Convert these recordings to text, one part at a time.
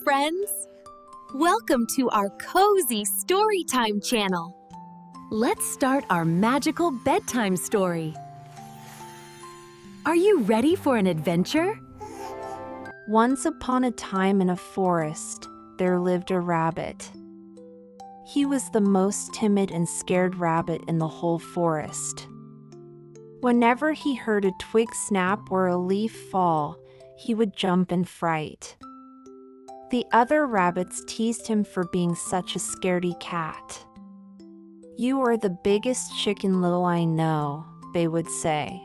friends! Welcome to our cozy Storytime channel. Let's start our magical bedtime story. Are you ready for an adventure? Once upon a time in a forest, there lived a rabbit. He was the most timid and scared rabbit in the whole forest. Whenever he heard a twig snap or a leaf fall, he would jump in fright. The other rabbits teased him for being such a scaredy cat. "You are the biggest chicken little I know," they would say.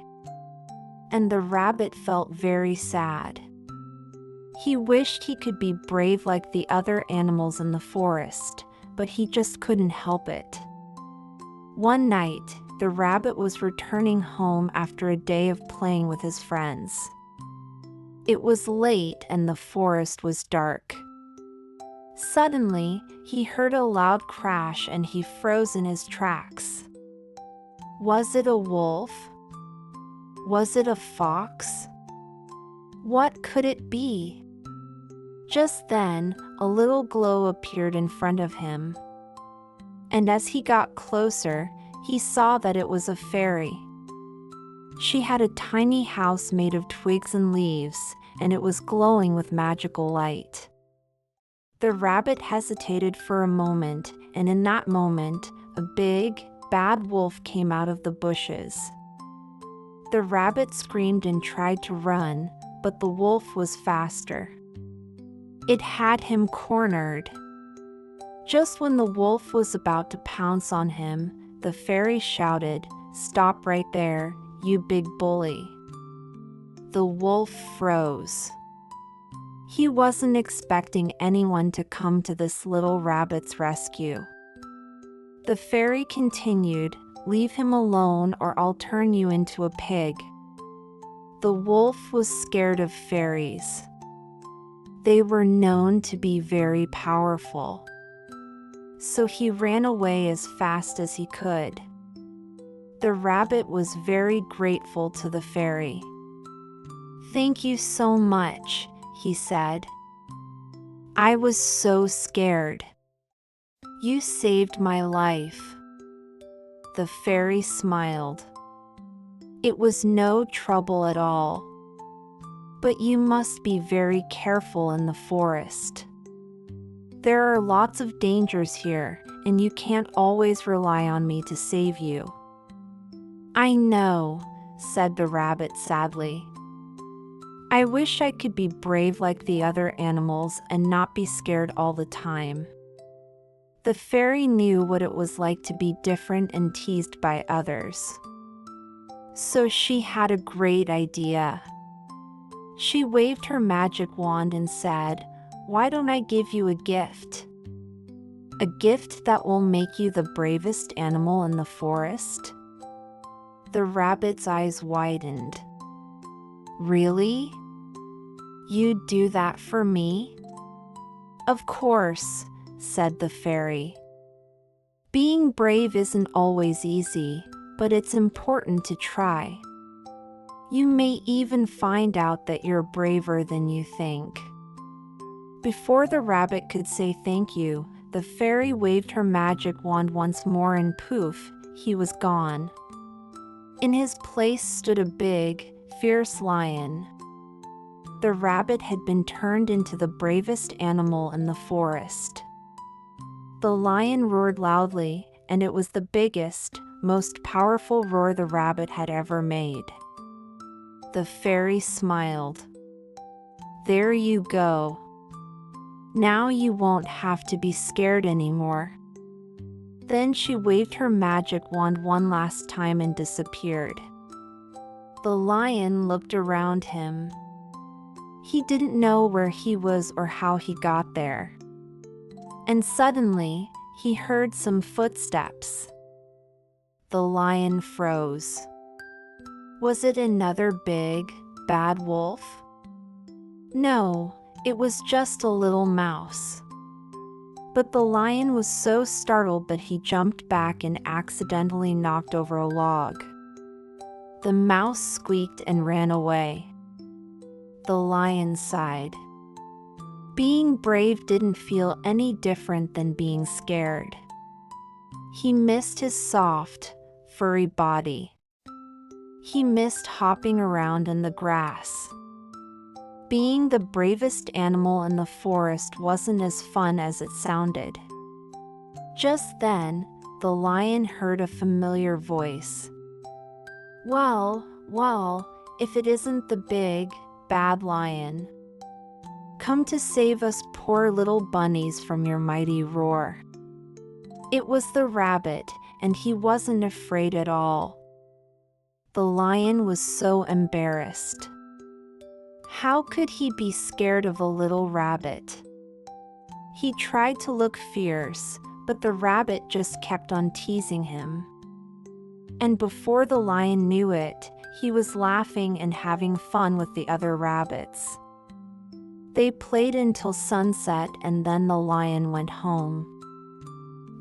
And the rabbit felt very sad. He wished he could be brave like the other animals in the forest, but he just couldn't help it. One night, the rabbit was returning home after a day of playing with his friends. It was late and the forest was dark. Suddenly, he heard a loud crash and he froze in his tracks. Was it a wolf? Was it a fox? What could it be? Just then, a little glow appeared in front of him. And as he got closer, he saw that it was a fairy. She had a tiny house made of twigs and leaves, and it was glowing with magical light. The rabbit hesitated for a moment, and in that moment, a big, bad wolf came out of the bushes. The rabbit screamed and tried to run, but the wolf was faster. It had him cornered. Just when the wolf was about to pounce on him, the fairy shouted, "Stop right there, you big bully." The wolf froze. He wasn't expecting anyone to come to this little rabbit's rescue. The fairy continued, "Leave him alone or I'll turn you into a pig." The wolf was scared of fairies. They were known to be very powerful. So he ran away as fast as he could. The rabbit was very grateful to the fairy. "Thank you so much," he said. "I was so scared. You saved my life." The fairy smiled. "It was no trouble at all. But you must be very careful in the forest. There are lots of dangers here, and you can't always rely on me to save you." "I know," said the rabbit sadly. "I wish I could be brave like the other animals and not be scared all the time." The fairy knew what it was like to be different and teased by others. So she had a great idea. She waved her magic wand and said, "Why don't I give you a gift? A gift that will make you the bravest animal in the forest?" The rabbit's eyes widened. "Really? You'd do that for me?" "Of course," said the fairy. "Being brave isn't always easy, but it's important to try. You may even find out that you're braver than you think." Before the rabbit could say thank you, the fairy waved her magic wand once more and poof, he was gone. In his place stood a big, fierce lion. The rabbit had been turned into the bravest animal in the forest. The lion roared loudly, and it was the biggest, most powerful roar the rabbit had ever made. The fairy smiled. "There you go. Now you won't have to be scared anymore." Then she waved her magic wand one last time and disappeared. The lion looked around him. He didn't know where he was or how he got there. And suddenly, he heard some footsteps. The lion froze. Was it another big, bad wolf? No, it was just a little mouse. But the lion was so startled that he jumped back and accidentally knocked over a log. The mouse squeaked and ran away. The lion sighed. Being brave didn't feel any different than being scared. He missed his soft, furry body. He missed hopping around in the grass. Being the bravest animal in the forest wasn't as fun as it sounded. Just then, the lion heard a familiar voice. Well, if it isn't the big, bad lion. Come to save us poor little bunnies from your mighty roar. It was the rabbit, and he wasn't afraid at all. The lion was so embarrassed. How could he be scared of a little rabbit? He tried to look fierce, but the rabbit just kept on teasing him. And before the lion knew it, he was laughing and having fun with the other rabbits. They played until sunset, and then the lion went home.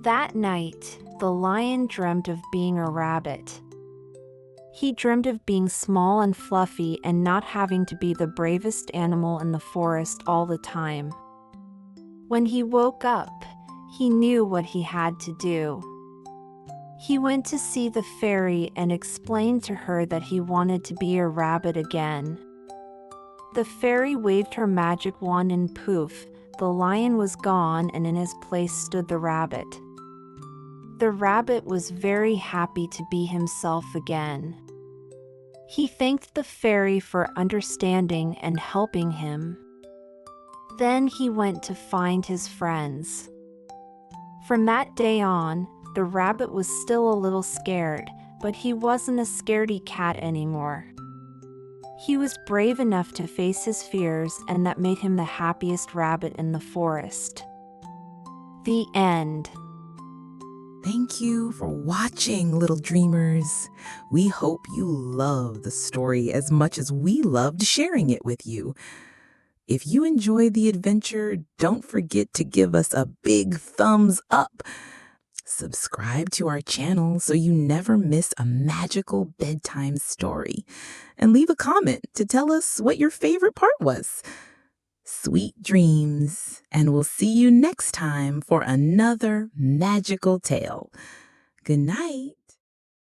That night, the lion dreamt of being a rabbit. He dreamed of being small and fluffy and not having to be the bravest animal in the forest all the time. When he woke up, he knew what he had to do. He went to see the fairy and explained to her that he wanted to be a rabbit again. The fairy waved her magic wand and poof, the lion was gone and in his place stood the rabbit. The rabbit was very happy to be himself again. He thanked the fairy for understanding and helping him. Then he went to find his friends. From that day on, the rabbit was still a little scared, but he wasn't a scaredy cat anymore. He was brave enough to face his fears, and that made him the happiest rabbit in the forest. The end. Thank you for watching, little dreamers. We hope you love the story as much as we loved sharing it with you. If you enjoyed the adventure, don't forget to give us a big thumbs up. Subscribe to our channel so you never miss a magical bedtime story. And leave a comment to tell us what your favorite part was. Sweet dreams, and we'll see you next time for another magical tale. Good night.